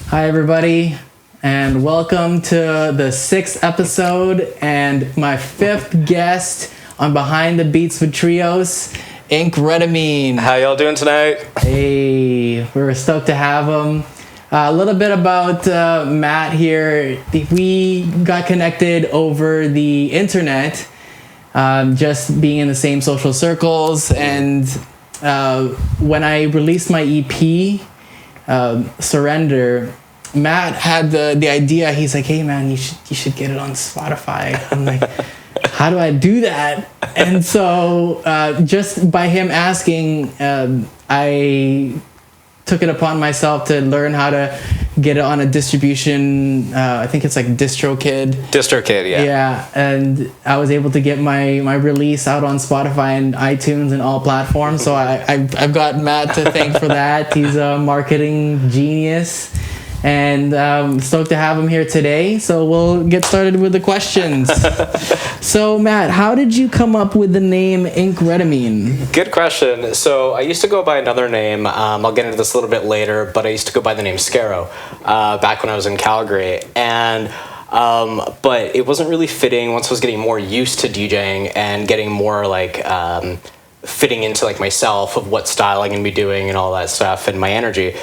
Hi, everybody, and welcome to the 6th episode and my 5th guest on Behind the Beats with TRIOS, Inkredamine. How y'all doing tonight? Hey, we're stoked to have him. A little bit about Matt here. We got connected over the internet, just being in the same social circles, and when I released my EP, Surrender, Matt had the idea. He's like, "Hey man, you should get it on Spotify." I'm like, "How do I do that?" And so just by him asking, I took it upon myself to learn how to get it on a distribution. I think it's like DistroKid. DistroKid, yeah. Yeah, and I was able to get my release out on Spotify and iTunes and all platforms. So I've got Matt to thank for that. He's a marketing genius. And stoked to have him here today. So we'll get started with the questions. So Matt, how did you come up with the name Inkredamine? Good question. So I used to go by another name. I'll get into this a little bit later, but I used to go by the name Scaro back when I was in Calgary. And but it wasn't really fitting once I was getting more used to DJing and getting more like fitting into like myself of what style I'm going to be doing and all that stuff and my energy.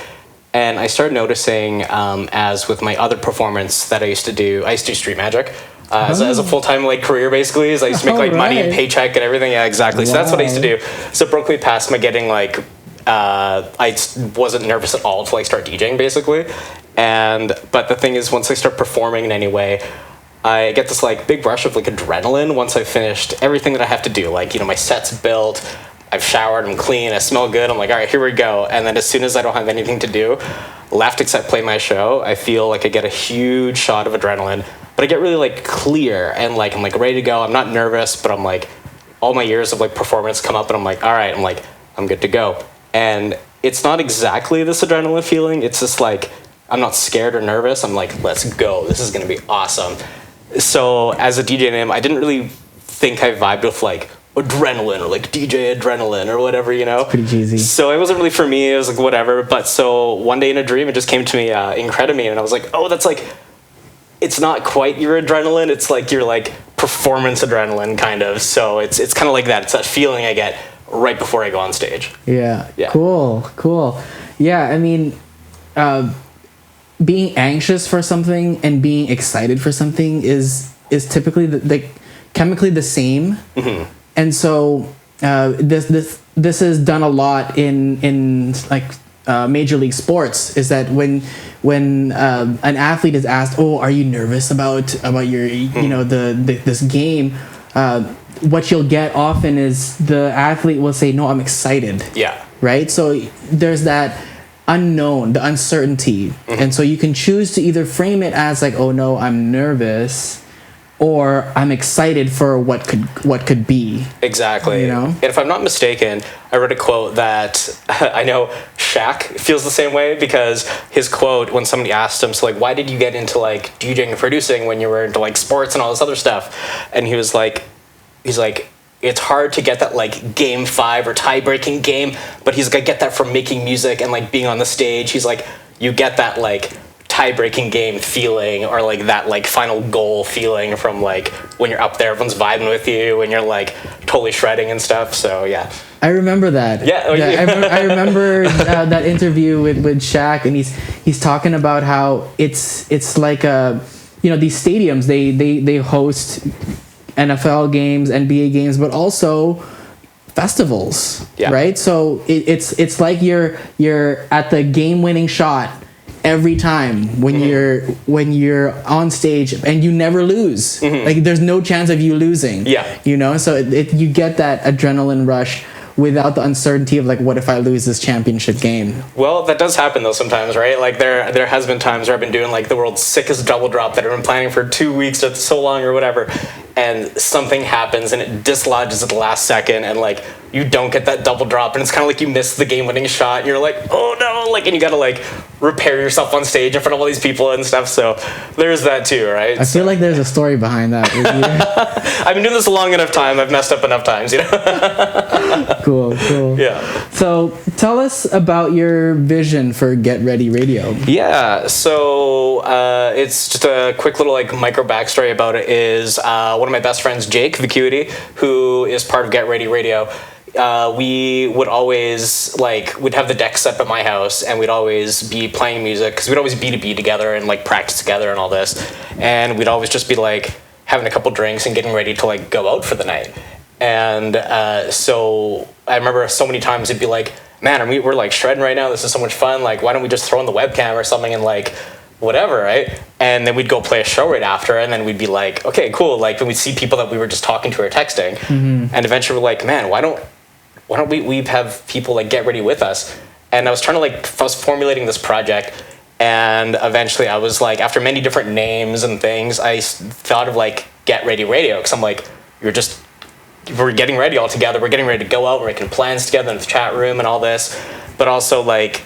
And I started noticing, as with my other performance that I used to do street magic as a full-time like career, basically. Is I used to make like money and paycheck and everything. Yeah, exactly. Wow. So that's what I used to do. So it broke me past my getting like, I wasn't nervous at all to like start DJing basically. But the thing is, once I start performing in any way, I get this like big rush of like adrenaline once I've finished everything that I have to do. Like, you know, my set's built, I've showered, I'm clean, I smell good, I'm like, all right, here we go. And then as soon as I don't have anything to do left except play my show, I feel like I get a huge shot of adrenaline, but I get really like clear and like I'm like ready to go. I'm not nervous, but I'm like, all my years of like performance come up and I'm like, all right, I'm good to go. And it's not exactly this adrenaline feeling, it's just like I'm not scared or nervous. I'm like, let's go, this is gonna be awesome. So as a DJ name, I didn't really think I vibed with like adrenaline or like DJ adrenaline or whatever, you know. It's pretty cheesy. So it wasn't really for me. It was like whatever. But so one day in a dream, it just came to me, Inkredamine, and I was like, oh, that's like, it's not quite your adrenaline. It's like your like performance adrenaline kind of. So it's kind of like that. It's that feeling I get right before I go on stage. Yeah. Cool. Yeah, I mean, being anxious for something and being excited for something is typically like chemically the same. Mm-hmm. And so this is done a lot in like major league sports. Is that when an athlete is asked, "Oh, are you nervous about your you know this game?" What you'll get often is the athlete will say, "No, I'm excited." Yeah. Right. So there's that unknown, the uncertainty, and so you can choose to either frame it as like, "Oh no, I'm nervous," or I'm excited for what could be. Exactly. You know? And if I'm not mistaken, I read a quote that I know Shaq feels the same way, because his quote when somebody asked him, so like, why did you get into like DJing and producing when you were into like sports and all this other stuff? And he's like, it's hard to get that like game 5 or tie-breaking game, but he's like, I get that from making music and like being on the stage. He's like, you get that like tie-breaking game feeling or like that like final goal feeling from like when you're up there, everyone's vibing with you and you're like totally shredding and stuff. So yeah, I remember that. Yeah, I remember that interview with Shaq, and he's talking about how it's like these stadiums they host NFL games, NBA games, but also festivals, right? So it's like you're at the game-winning shot every time when you're on stage, and you never lose. Like there's no chance of you losing. Yeah, you know. So you get that adrenaline rush without the uncertainty of like, what if I lose this championship game? Well, that does happen though sometimes, right? Like there has been times where I've been doing like the world's sickest double drop that I've been planning for 2 weeks or so long or whatever, and something happens and it dislodges at the last second, and like you don't get that double drop, and it's kind of like you miss the game-winning shot, and you're like, oh no, like, and you gotta like repair yourself on stage in front of all these people and stuff. So there's that too, right? I feel like there's a story behind that. I've been doing this a long enough time. I've messed up enough times, you know. Cool. Yeah. So tell us about your vision for Get Ready Radio. Yeah, so it's just a quick little like micro backstory about it is one of my best friends, Jake Vacuity, who is part of Get Ready Radio. We would always like, we'd have the deck set up at my house and we'd always be playing music because we'd always be together and like practice together and all this. And we'd always just be like having a couple drinks and getting ready to like go out for the night. And so I remember so many times it'd be like, man, we're like shredding right now. This is so much fun. Like, why don't we just throw in the webcam or something and like whatever, right? And then we'd go play a show right after, and then we'd be like, okay, cool. Like when we'd see people that we were just talking to or texting, and eventually we're like, man, why don't we have people like get ready with us? And I was trying to I was formulating this project, and eventually I was like, after many different names and things, I thought of like Get Ready Radio, because I'm like, we're getting ready all together. We're getting ready to go out. We're making plans together in the chat room and all this. But also like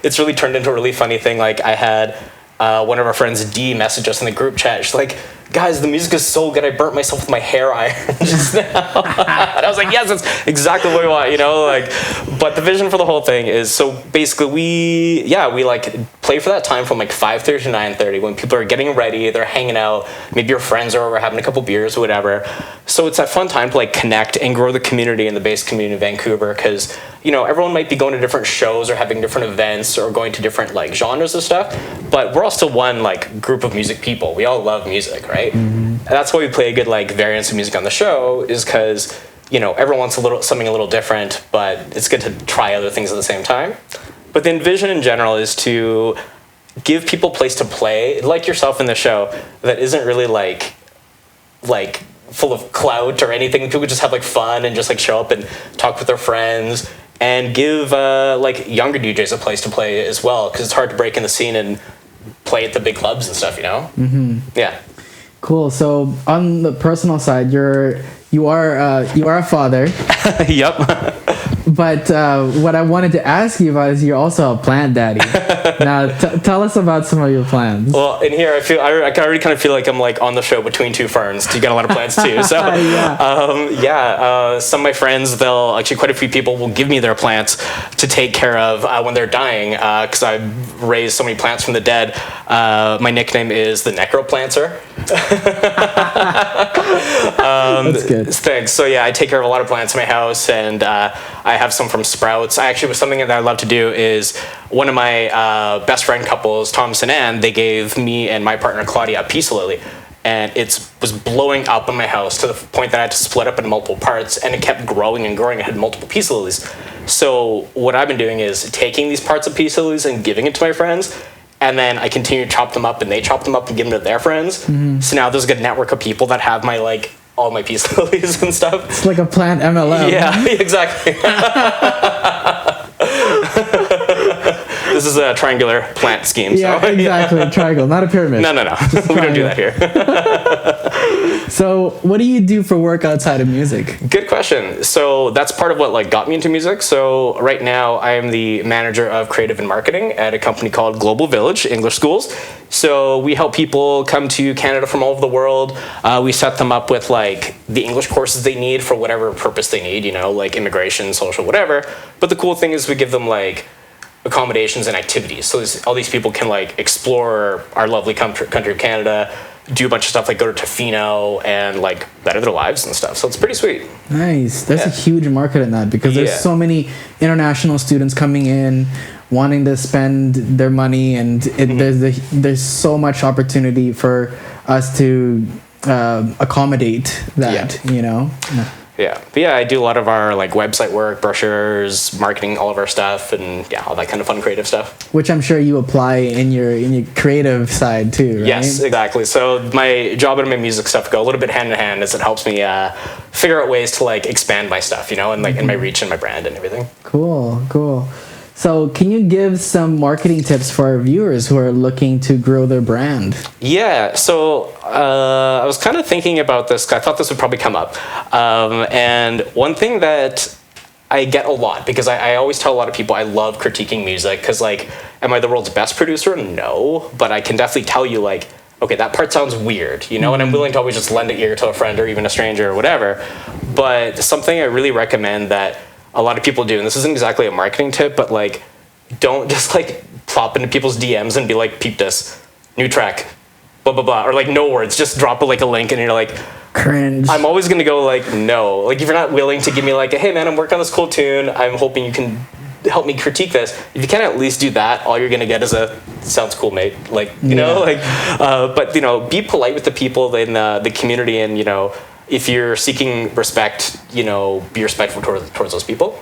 it's really turned into a really funny thing. Like I had one of our friends, Dee, message us in the group chat. She's like, guys, the music is so good. I burnt myself with my hair iron just now. And I was like, yes, that's exactly what we want, you know? Like, but the vision for the whole thing is, so basically we like play for that time from like 5:30 to 9:30 when people are getting ready, they're hanging out, maybe your friends are over having a couple beers or whatever. So it's that fun time to like connect and grow the community in the bass community of Vancouver, because, you know, everyone might be going to different shows or having different events or going to different like genres of stuff, but we're all still one like group of music people. We all love music, right? And that's why we play a good like variance of music on the show, is because, you know, everyone wants something a little different, but it's good to try other things at the same time. But the vision in general is to give people a place to play, like yourself in the show, that isn't really like full of clout or anything. People just have like fun and just like show up and talk with their friends, and give like younger DJs a place to play as well, because it's hard to break in the scene and play at the big clubs and stuff, you know? Yeah. Cool. So on the personal side, you are a father. Yep. But what I wanted to ask you about is you're also a plant daddy. Now, tell us about some of your plans. Well, in here, I already kind of feel like I'm like on the show between two ferns. You got a lot of plants too. So, some of my friends, quite a few people will give me their plants to take care of when they're dying, because I've raised so many plants from the dead. My nickname is the Necroplanter. That's good. Thanks. So yeah, I take care of a lot of plants in my house, and I have some from Sprouts. Something that I love to do is, one of my best friend couples, Thomas and Ann, they gave me and my partner Claudia a peace lily, and it was blowing up in my house to the point that I had to split up into multiple parts, and it kept growing and growing. I had multiple peace lilies. So what I've been doing is taking these parts of peace lilies and giving it to my friends, and then I continue to chop them up, and they chop them up and give them to their friends. So now there's a good network of people that have my like all my peace lilies and stuff. It's like a plant MLM. Yeah, exactly. This is a triangular plant scheme. Yeah, so. Exactly. A triangle, not a pyramid. No. We don't do that here. So what do you do for work outside of music? Good question. So that's part of what like got me into music. So right now I am the manager of creative and marketing at a company called Global Village English Schools. So we help people come to Canada from all over the world. We set them up with like the English courses they need for whatever purpose they need, you know, like immigration, social, whatever. But the cool thing is we give them like accommodations and activities. So all these people can like explore our lovely country of Canada, do a bunch of stuff like go to Tofino and like better their lives and stuff. So it's pretty sweet. Nice. That's a huge market in that, because there's so many international students coming in wanting to spend their money, and there's so much opportunity for us to accommodate that, you know? Yeah. But yeah, I do a lot of our like website work, brochures, marketing, all of our stuff, and yeah, all that kind of fun creative stuff. Which I'm sure you apply in your creative side too, right? Yes, exactly. So my job and my music stuff go a little bit hand in hand, as it helps me figure out ways to like expand my stuff, you know, and like in my reach and my brand and everything. Cool. So can you give some marketing tips for our viewers who are looking to grow their brand? Yeah, so I was kind of thinking about this. I thought this would probably come up. And one thing that I get a lot, because I always tell a lot of people I love critiquing music, because like, am I the world's best producer? No, but I can definitely tell you like, okay, that part sounds weird, you know, and I'm willing to always just lend an ear to a friend or even a stranger or whatever. But something I really recommend that a lot of people do, and this isn't exactly a marketing tip, but like, don't just like plop into people's DMs and be like, peep this, new track, blah, blah, blah, or like no words, just drop like a link and you're like, cringe. I'm always going to go like, no. Like, if you're not willing to give me like, hey man, I'm working on this cool tune, I'm hoping you can help me critique this. If you can't at least do that, all you're going to get is a, sounds cool, mate. Like, you know, like, but you know, be polite with the people in the community, and, you know, if you're seeking respect, you know, be respectful towards those people.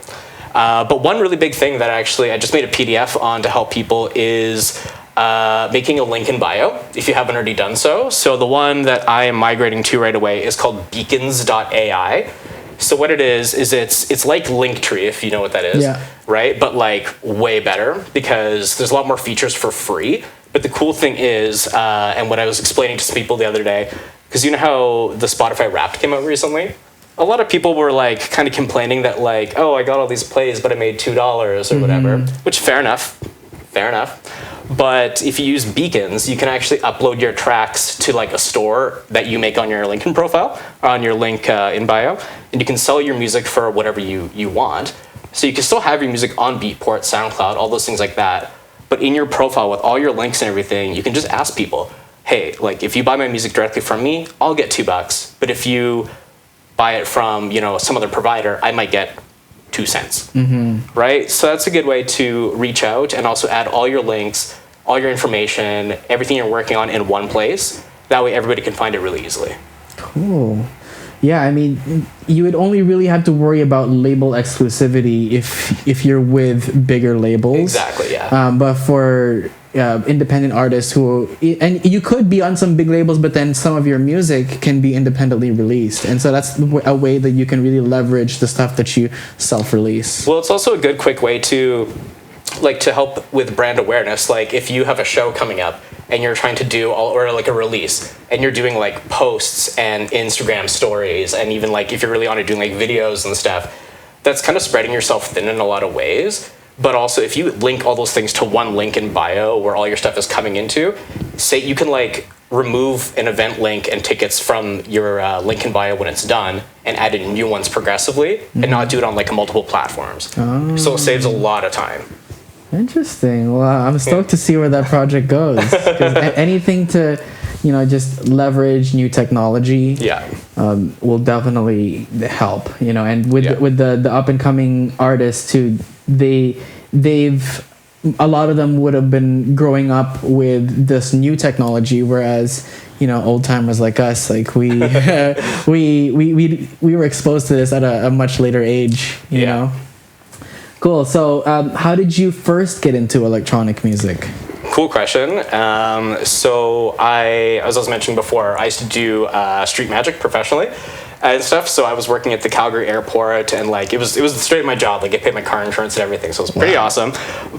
But one really big thing that actually I just made a PDF on to help people is making a link in bio, if you haven't already done so. So the one that I am migrating to right away is called beacons.ai. So what it is it's like Linktree, if you know what that is, right? But like way better, because there's a lot more features for free. But the cool thing is, and what I was explaining to some people the other day, because you know how the Spotify Wrapped came out recently? A lot of people were like kind of complaining that like, oh, I got all these plays, but I made $2 or whatever, which fair enough. But if you use Beacons, you can actually upload your tracks to like a store that you make on your LinkedIn profile, or on your link in bio, and you can sell your music for whatever you want. So you can still have your music on Beatport, SoundCloud, all those things like that. But in your profile with all your links and everything, you can just ask people, hey, like if you buy my music directly from me, I'll get $2. But if you buy it from, you know, some other provider, I might get 2 cents, right? So that's a good way to reach out and also add all your links, all your information, everything you're working on in one place. That way everybody can find it really easily. Cool. Yeah, I mean, you would only really have to worry about label exclusivity if you're with bigger labels. Exactly, yeah. But for independent artists and you could be on some big labels, but then some of your music can be independently released, and so that's a way that you can really leverage the stuff that you self-release. Well, it's also a good quick way to help with brand awareness. Like if you have a show coming up and you're trying to do or like a release, and you're doing like posts and Instagram stories, and even like if you're really on it doing like videos and stuff, that's kind of spreading yourself thin in a lot of ways. But also, if you link all those things to one link in bio where all your stuff is coming into, say you can like remove an event link and tickets from your link in bio when it's done, and add in new ones progressively, and not do it on like multiple platforms. So it saves a lot of time. Interesting. Well, I'm stoked to see where that project goes. 'Cause anything to, you know, just leverage new technology, will definitely help. You know, and with the up and coming artists too, they've a lot of them would have been growing up with this new technology, whereas, you know, old timers like us, like we were exposed to this at a much later age. You know. Cool. So, how did you first get into electronic music? Cool question. So as I was mentioning before, I used to do street magic professionally and stuff. So I was working at the Calgary airport, and like it was straight my job. Like I paid my car insurance and everything, so it was pretty awesome.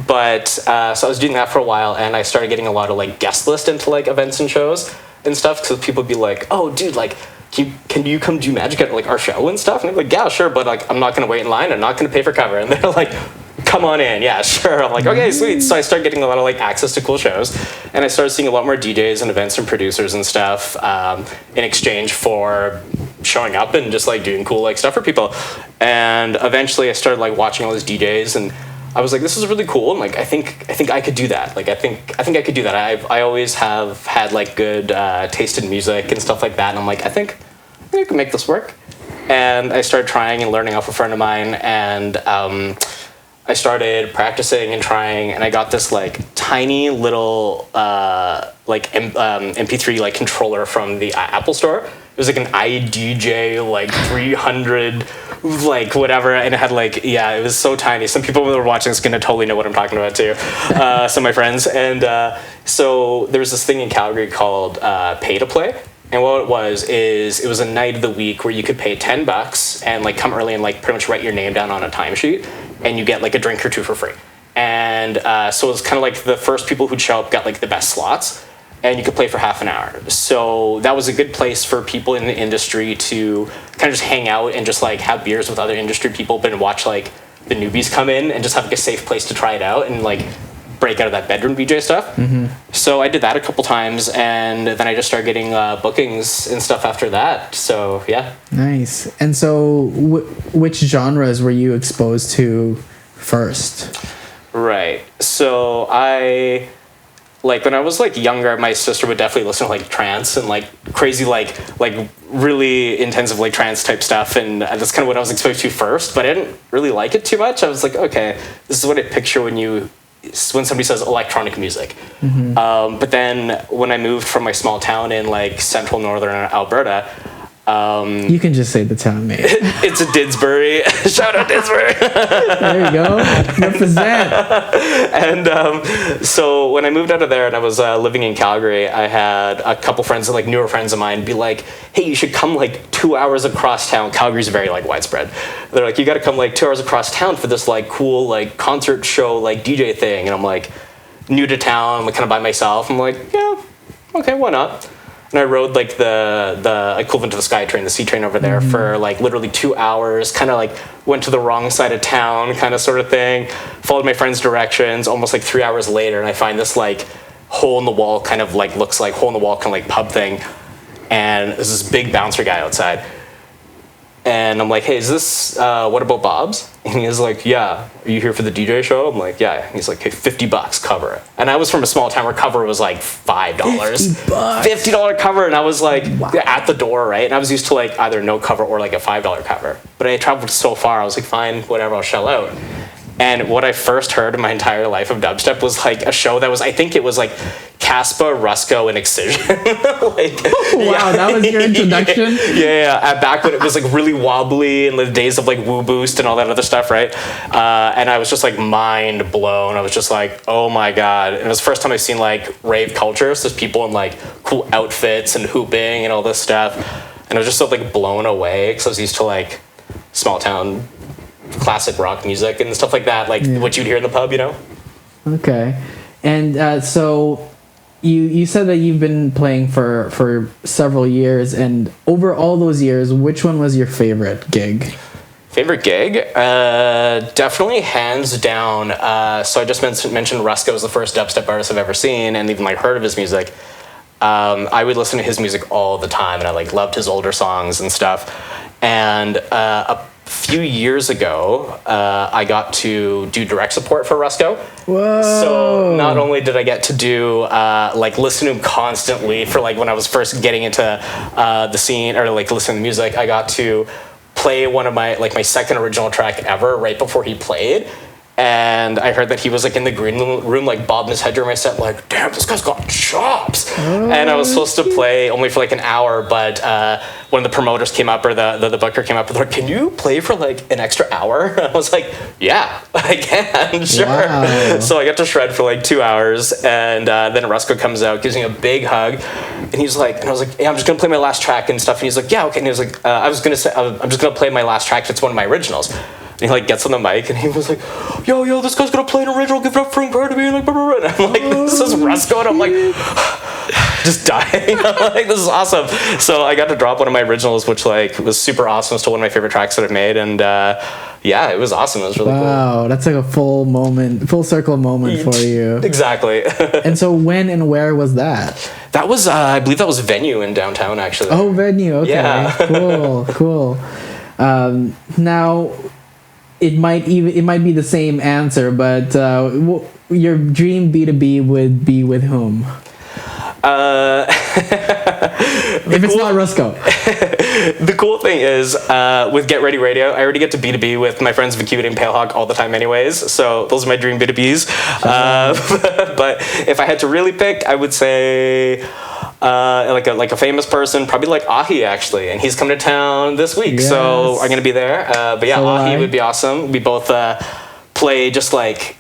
But so I was doing that for a while, and I started getting a lot of like guest list into like events and shows and stuff. Because people would be like, "Oh, dude, like." Can you come do magic at like our show and stuff? And I'm like, yeah, sure, but like I'm not gonna wait in line. I'm not gonna pay for cover. And they're like, come on in, yeah, sure. I'm like, okay, sweet. So I started getting a lot of like access to cool shows, and I started seeing a lot more DJs and events and producers and stuff in exchange for showing up and just like doing cool like stuff for people. And eventually I started like watching all these DJs, and I was like, this is really cool, and like I think I could do that. Like I think I could do that. I always have had like good taste in music and stuff like that, and I'm like, I think I can make this work. And I started trying and learning off a friend of mine, and I started practicing and trying, and I got this like tiny little like MP3 like controller from the Apple Store. It was like an iDJ like 300 like whatever, and it had like it was so tiny. Some people that were watching this gonna totally know what I'm talking about too. Some of my friends, and so there was this thing in Calgary called Pay to Play. And what it was a night of the week where you could pay $10 and like come early and like pretty much write your name down on a timesheet, and you get like a drink or two for free. And so it was kind of like the first people who'd show up got like the best slots. and you could play for half an hour. So that was a good place for people in the industry to kind of just hang out and just like have beers with other industry people, but watch like the newbies come in and just have like a safe place to try it out and like break out of that bedroom DJ stuff. So I did that a couple times, and then I just started getting bookings and stuff after that. So yeah. Nice. And so which genres were you exposed to first? Right. So I, like, when I was like younger, my sister would definitely listen to like trance and like crazy like really intensive like trance type stuff, and that's kind of what I was exposed to first, but I didn't really like it too much. I was like, okay, this is what I picture when somebody says electronic music. But then when I moved from my small town in like central northern Alberta, you can just say the town name. It's a Didsbury. Shout out Didsbury. There you go. Represent. And so when I moved out of there and I was living in Calgary, I had a couple friends, like newer friends of mine, be like, hey, you should come like 2 hours across town. Calgary's very like widespread. They're like, you got to come like 2 hours across town for this like cool like concert show like DJ thing. And I'm like, new to town, like kind of by myself. I'm like, yeah, okay, why not? And I rode like the equivalent to the SkyTrain, the C train over there for like literally 2 hours, kind of like went to the wrong side of town kind of sort of thing, followed my friend's directions, almost like 3 hours later, and I find this like hole in the wall kind of like looks like hole in the wall kind of like pub thing, and there's this big bouncer guy outside. And I'm like, hey, is this, What About Bob's? And he's like, yeah, are you here for the DJ show? I'm like, yeah. And he's like, hey, $50 cover. And I was from a small town where cover was like $5. $50 cover. And I was like, wow, at the door, right? And I was used to like either no cover or like a $5 cover. But I traveled so far, I was like, fine, whatever, I'll shell out. And what I first heard in my entire life of dubstep was like a show that was, I think it was like Caspa, Rusko, and Excision. Like, wow, that was your introduction? Yeah. Back when it was like really wobbly in the days of like Woo Boost and all that other stuff, right? And I was just like mind blown. I was just like, oh my God. And it was the first time I've seen like rave culture. So there's people in like cool outfits and hooping and all this stuff. And I was just so like blown away because I was used to like small town classic rock music and stuff like that, like what you'd hear in the pub, you know? Okay. And so you said that you've been playing for several years, and over all those years, which one was your favorite gig? Favorite gig? Definitely hands down. So I just mentioned Rusko was the first dubstep artist I've ever seen and even like heard of his music. I would listen to his music all the time, and I like loved his older songs and stuff. And a few years ago, I got to do direct support for Rusko. Whoa. So not only did I get to do like listen to him constantly for like when I was first getting into the scene or like listening to music, I got to play one of my like my second original track ever right before he played. And I heard that he was like in the green room, like bobbing his head during my set, like, damn, this guy's got chops. Oh, and I was supposed to play only for like an hour, but when the promoters came up or the booker came up, they're like, can you play for like an extra hour? And I was like, yeah, I can, sure. Wow. So I got to shred for like 2 hours, and then Rusko comes out, gives me a big hug, and he's like, and I was like, yeah, I'm just gonna play my last track and stuff. And he's like, yeah, okay. And he was like, I'm just gonna play my last track. It's one of my originals. And he like gets on the mic and he was like, yo, this guy's gonna play an original, give it up for Inkredamine, like, blah, blah, blah. And I'm like, this is Rusko, and I'm like, just dying. I'm like, this is awesome. So I got to drop one of my originals, which like was super awesome. Still one of my favorite tracks that I've made, and yeah, it was awesome. It was really cool. Wow, that's like a full circle moment for you. Exactly. And so when and where was that? That was, I believe that was Venue in downtown, actually. Oh, Venue. Okay. Yeah. Cool. Now, it might be the same answer, but your dream B2B would be with whom? If it's not Rusko. The cool thing is, with Get Ready Radio, I already get to B2B with my friends Vacuity and Palehawk all the time anyways, so those are my dream B2Bs. But if I had to really pick, I would say like a famous person, probably like Ahi actually, and he's coming to town this week, yes. So I'm gonna be there. But yeah, so Ahi would be awesome. We both play just like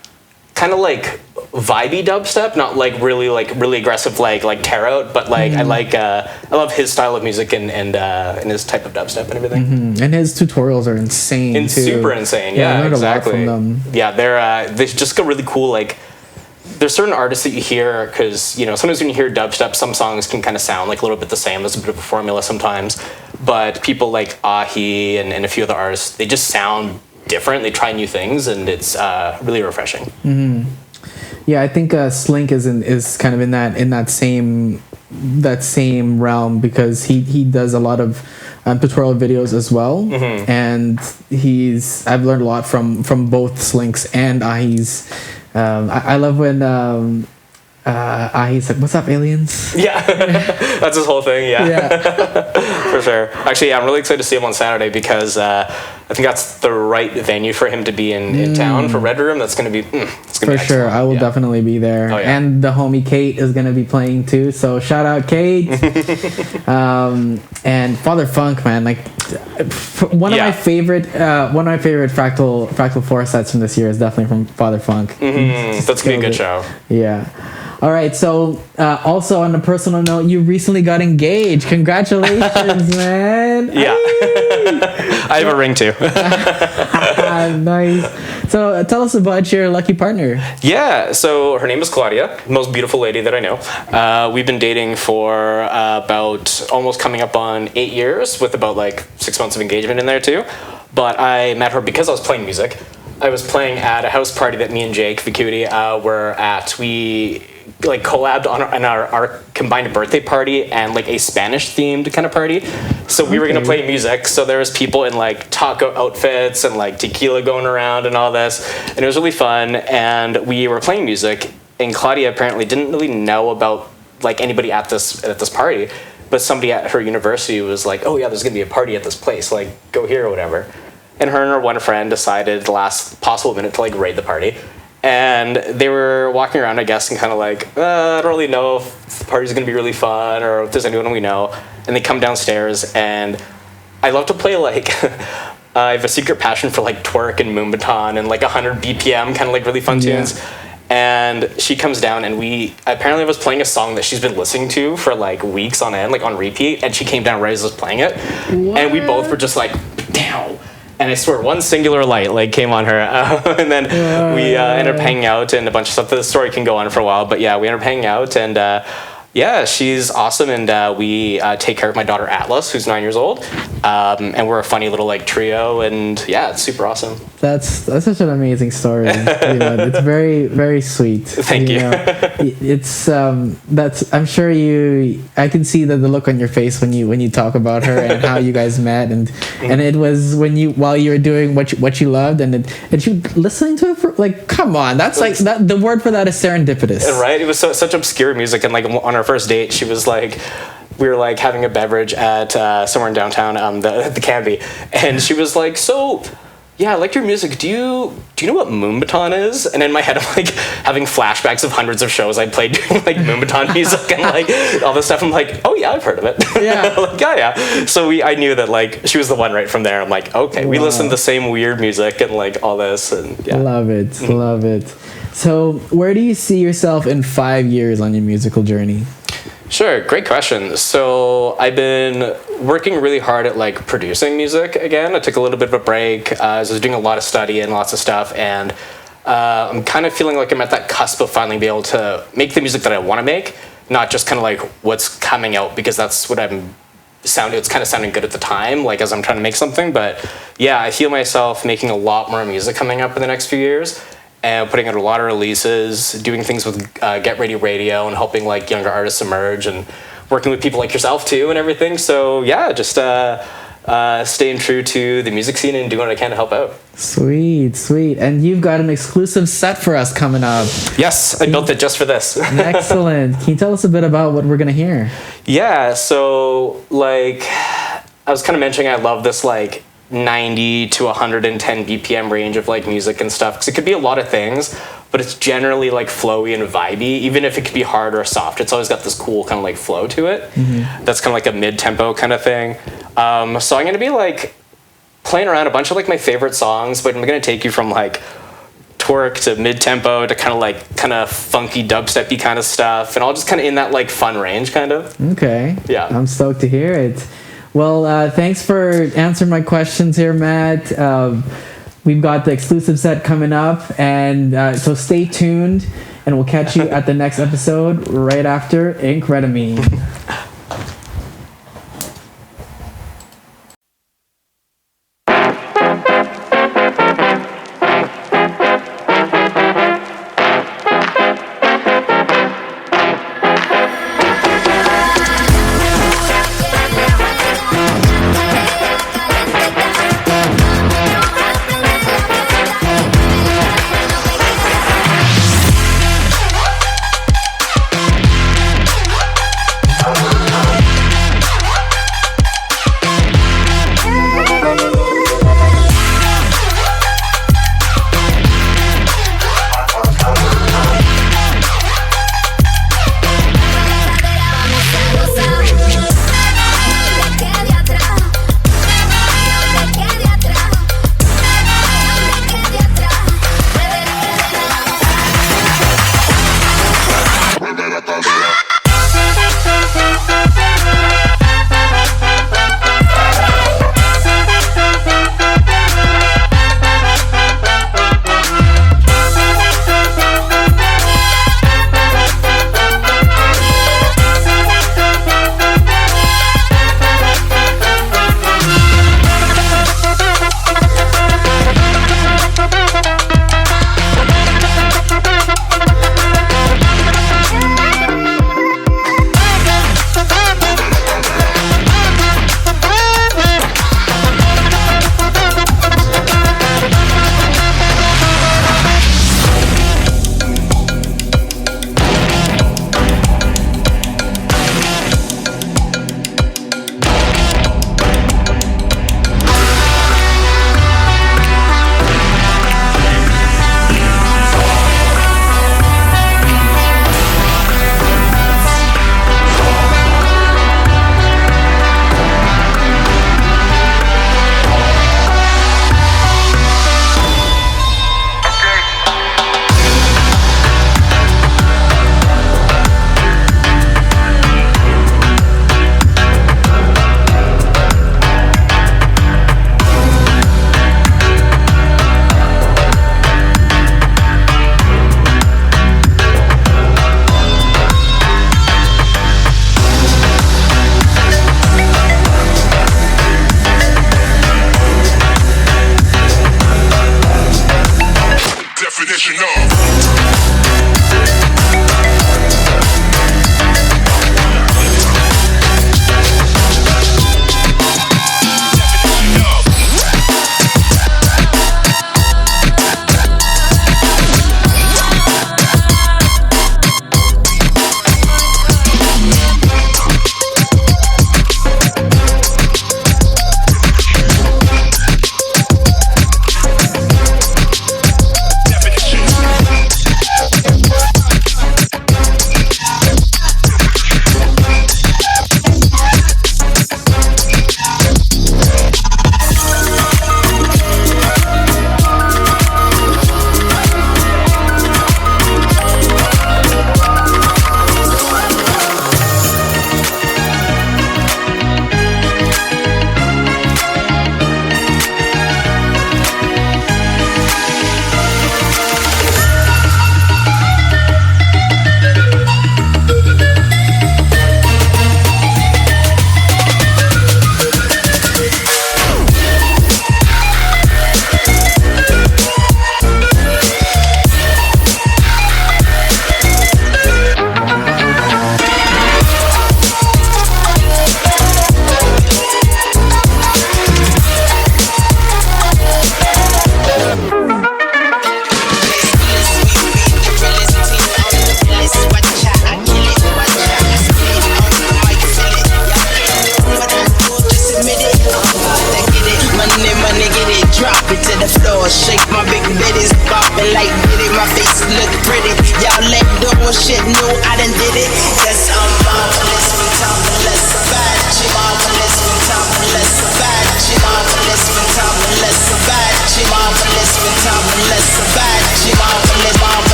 kind of like vibey dubstep, not like really aggressive like tear out, but like I love his style of music and his type of dubstep and everything. Mm-hmm. And his tutorials are insane. And too. Super insane. Yeah, I learned exactly. a lot from them. Yeah, they just got really cool like there's certain artists that you hear, because, you know, sometimes when you hear dubstep, some songs can kind of sound like a little bit the same. There's a bit of a formula sometimes. But people like Ahi and a few other artists, they just sound different. They try new things, and it's really refreshing. Mm-hmm. Yeah, I think Slink is kind of in that same realm, because he does a lot of tutorial videos as well, mm-hmm. and I've learned a lot from both Slink's and Ahi's. I love when he's like, "What's up, aliens?" Yeah, that's his whole thing. Yeah. For sure. Actually, yeah, I'm really excited to see him on Saturday, because I think that's the right venue for him to be in town for Red Room. That's going to be it's going to be for sure. I will definitely be there, and the homie Kate is going to be playing too. So shout out Kate. And Father Funk, man, like one of my favorite Fractal 4 sets from this year is definitely from Father Funk. Mm-hmm. That's gonna be a good show. Yeah. All right. So, also on a personal note, you recently got engaged. Congratulations, man. Yeah. I have a ring too. Nice. So, tell us about your lucky partner. Yeah. So her name is Claudia, most beautiful lady that I know. We've been dating for about almost coming up on 8 years, with about like 6 months of engagement in there too. But I met her because I was playing music. I was playing at a house party that me and Jake Vicuti were at. We like collabed on our combined birthday party and like a Spanish themed kind of party. So we were gonna play music. So there was people in like taco outfits and like tequila going around and all this, and it was really fun. And we were playing music, and Claudia apparently didn't really know about like anybody at this party, but somebody at her university was like, "Oh yeah, there's gonna be a party at this place. Like go here or whatever." And her and her one friend decided the last possible minute to like raid the party. And they were walking around, I guess, and kind of like, I don't really know if the party's going to be really fun or if there's anyone we know. And they come downstairs, and I love to play like, I have a secret passion for like twerk and Moombahton and like 100 BPM, kind of like really fun tunes. And she comes down, and apparently I was playing a song that she's been listening to for like weeks on end, like on repeat. And she came down right as I was playing it. What? And we both were just like, damn. And I swear, one singular light like came on her, and then we ended up hanging out and a bunch of stuff. The story can go on for a while, but yeah, we ended up hanging out, and yeah, she's awesome, and we take care of my daughter Atlas, who's 9 years old, and we're a funny little like trio, and yeah, it's super awesome. That's such an amazing story. It's very, very sweet. Thank you. It's I'm sure I can see the look on your face when you talk about her and how you guys met, and it was while you were doing what you loved, and she listening to it for, like, come on, that's like that, the word for that is serendipitous, right? It was such obscure music, and like on our first date, she was like, we were like having a beverage at somewhere in downtown, the Canby, and she was like, so yeah, I like your music. Do you know what Moombahton is? And in my head, I'm like having flashbacks of hundreds of shows I played doing like Moombahton music and like all this stuff. I'm like, oh yeah, I've heard of it. Yeah. Like, yeah. So I knew that like she was the one right from there. I'm like, okay, we listen to the same weird music and like all this, and yeah. Love it. Love it. So where do you see yourself in 5 years on your musical journey? Sure, great question. So I've been working really hard at like producing music again. I took a little bit of a break. I was doing a lot of study and lots of stuff, and I'm kind of feeling like I'm at that cusp of finally being able to make the music that I want to make, not just kind of like what's coming out, because that's what it's kind of sounding good at the time, like as I'm trying to make something. But yeah, I feel myself making a lot more music coming up in the next few years, and putting out a lot of releases, doing things with Get Ready Radio, and helping like younger artists emerge, and working with people like yourself too, and everything. So yeah, just staying true to the music scene and doing what I can to help out. Sweet. And you've got an exclusive set for us coming up. Yes, I built it just for this. Excellent. Can you tell us a bit about what we're gonna hear? Yeah, so like I was kind of mentioning, I love this like 90 to 110 BPM range of like music and stuff, because it could be a lot of things, but it's generally like flowy and vibey. Even if it could be hard or soft, it's always got this cool kind of like flow to it. That's kind of like a mid-tempo kind of thing. So I'm going to be like playing around a bunch of like my favorite songs, but I'm going to take you from like twerk to mid-tempo to kind of funky dubstep-y kind of stuff, and all just kind of in that like fun range kind of. Okay. Yeah. I'm stoked to hear it. Well, thanks for answering my questions here, Matt. we've got the exclusive set coming up, and so stay tuned, and we'll catch you at the next episode right after Inkredamine.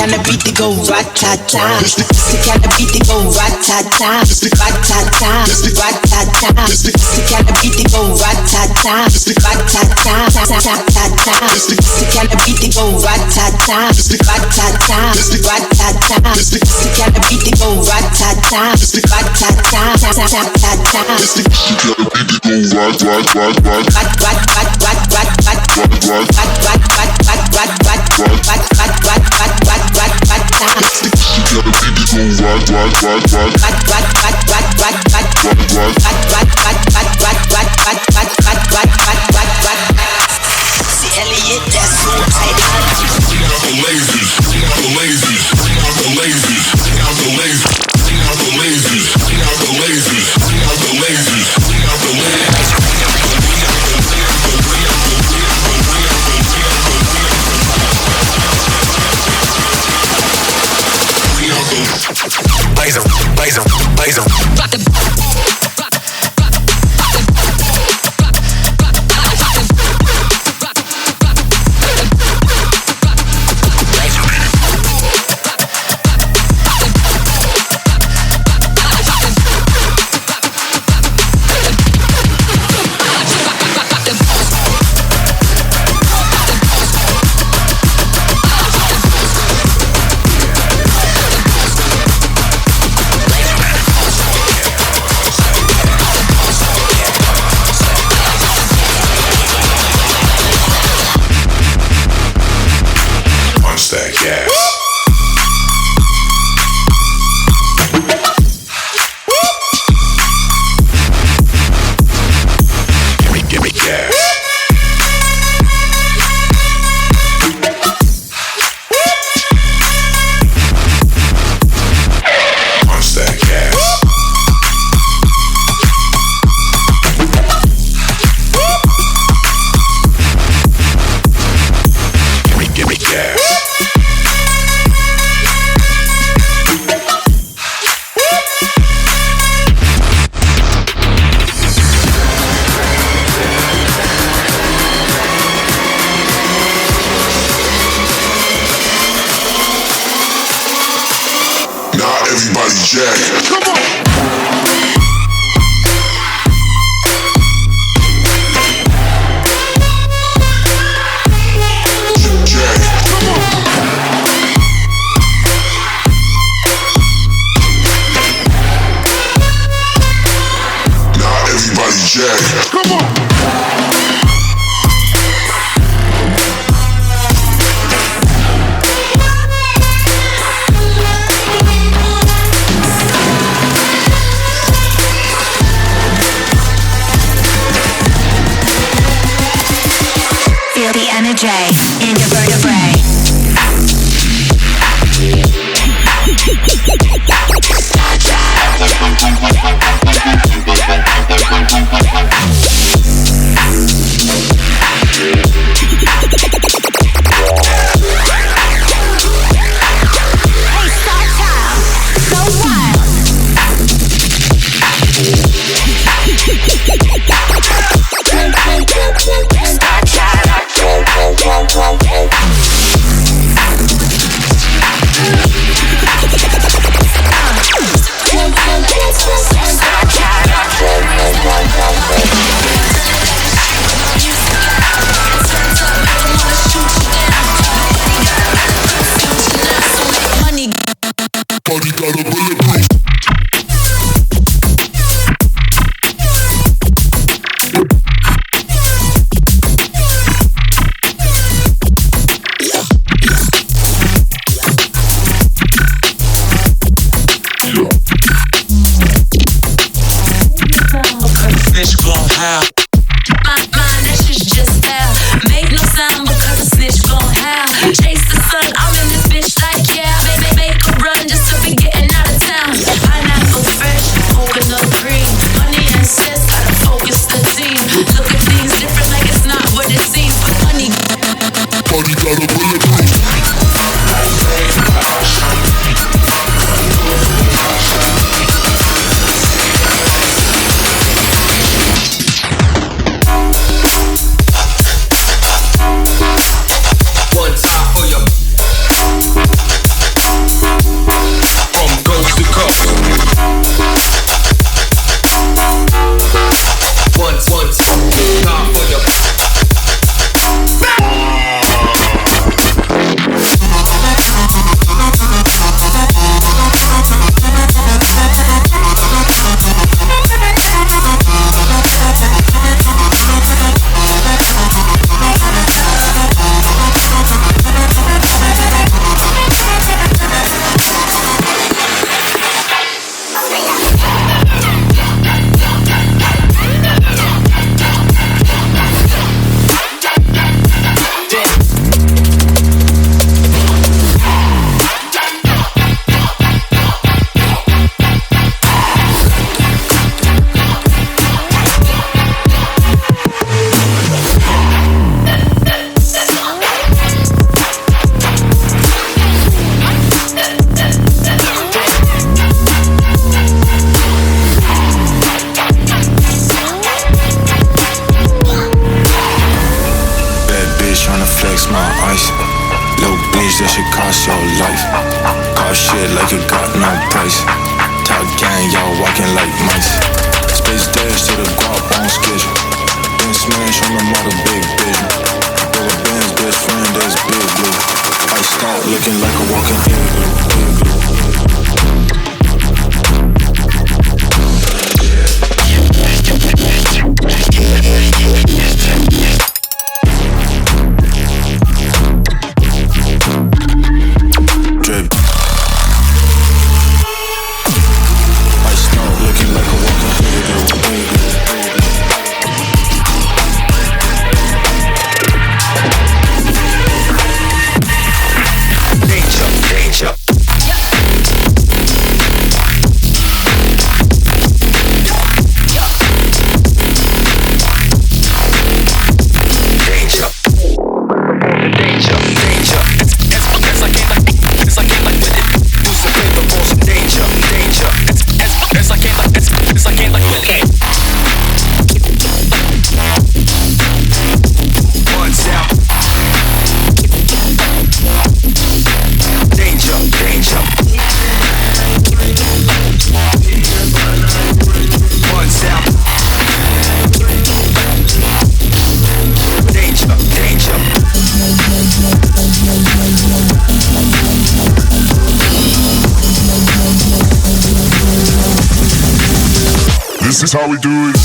kind of beat that go rat-ta-ta. It's the kind of beat that go rat-ta-ta. Rat-ta-ta, rat-ta-ta. It's the kind of beat that go rat-ta-ta. Rat-ta-ta, ta-ta-ta. It's the kind of beat that go rat-ta-ta. Rat-ta-ta, rat-ta-ta. It's the kind of beat that go rat-ta-ta. Rat-ta-ta, ta-ta-ta. It's the kind of beat that go See Elliot, that's so tight. Bring out the lasers, bring out the lasers, bring out the lasers, bring out the lasers, bring out the lasers, bring out the lasers, bring out the lasers, bring out the lasers. Blazer, blazer, blazer. That gas. Give me gas. Punch that gas. Give me gas. Everybody jack. Come on. Jack. Come on. Now everybody jack. Come on. Feel the energy in your vertebrae. my ice. Little bitch, that shit cost your life. Cost shit like it got no price. Top gang, y'all walking like mice. Space dash to the guap on schedule. Been smash on the model, big vision. Rubber band's best friend, that's big blue. Iced out, looking like a walking igloo. Drip. Iced out, looking like a walking igloo. Danger. This is how we do it.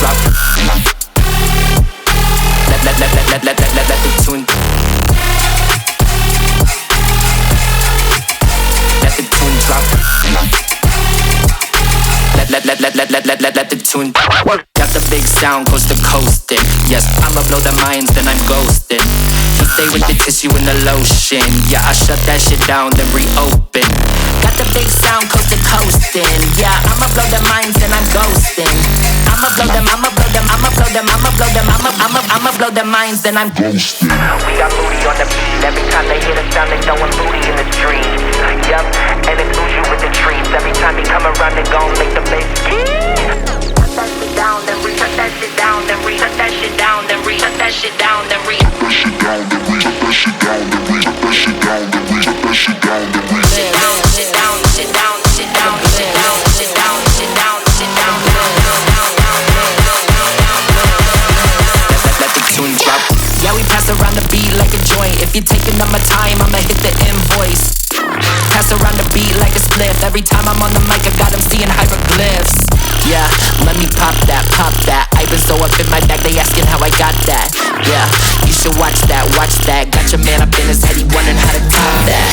drop. Let the tune. Let the tune drop. Let the tune. Got the big sound, coast to coastin'. Yes, I'ma blow the minds, then I'm ghostin'. He stay with the tissue and the lotion. Yeah, I shut that shit down, then reopen. Got the big sound, coast to coastin'. Yeah, I'ma blow the minds, then I'm ghostin'. I'ma blow them, I'ma blow them, I'ma blow them, I'ma blow them, I'ma blow the minds, then I'm ghostin'. We got booty on the beat. Every time they hear the sound, they throwin' booty in the street. Yup, and it moves you with the trees. Every time he come around, they gon' make the bass shut that shit down, then re-shut that shit down, then re-shut that shit down, then re-shut that shit down, then re-shut that shit down, then re-shut that shit down, then re-shut that shit down, then re-shut that shit down, then re-shut that shit down, shit down, shit down, shit down, shit down, shit down, shit down, let the tune drop. Yeah, we pass around the beat like a joint. If you're taking up my time, I'ma hit the invoice. Pass around the beat like a spliff. Every time I'm on the mic, I got them seeing hieroglyphs. Yeah, let me pop that, pop that. I've been so up in my bag, they asking how I got that. Yeah, you should watch that, watch that. Got your man up in his head, he wondering how to top that.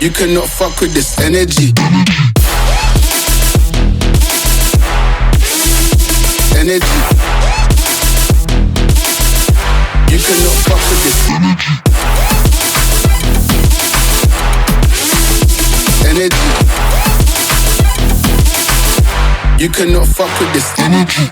You cannot fuck with this energy. Energy. You cannot fuck with this energy. You cannot fuck with this energy.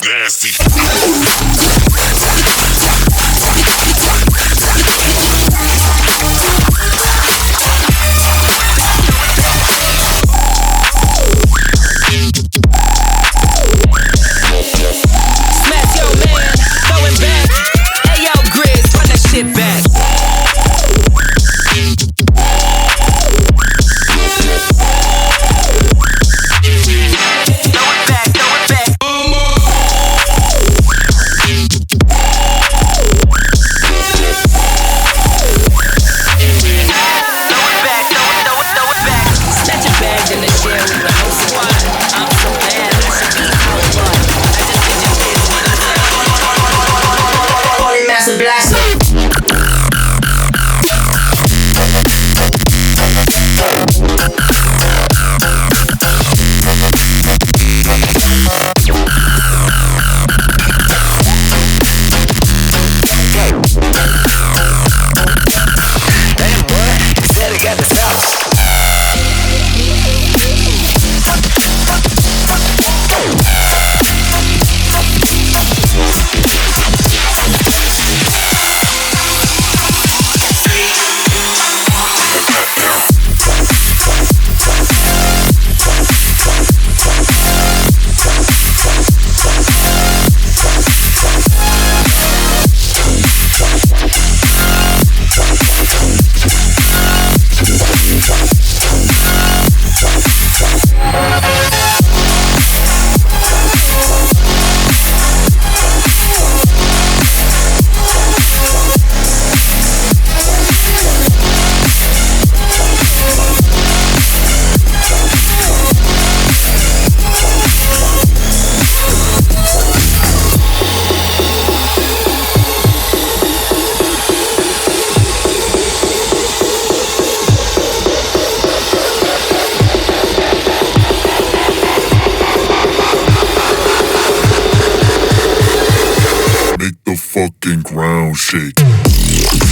Nasty. fucking ground shake.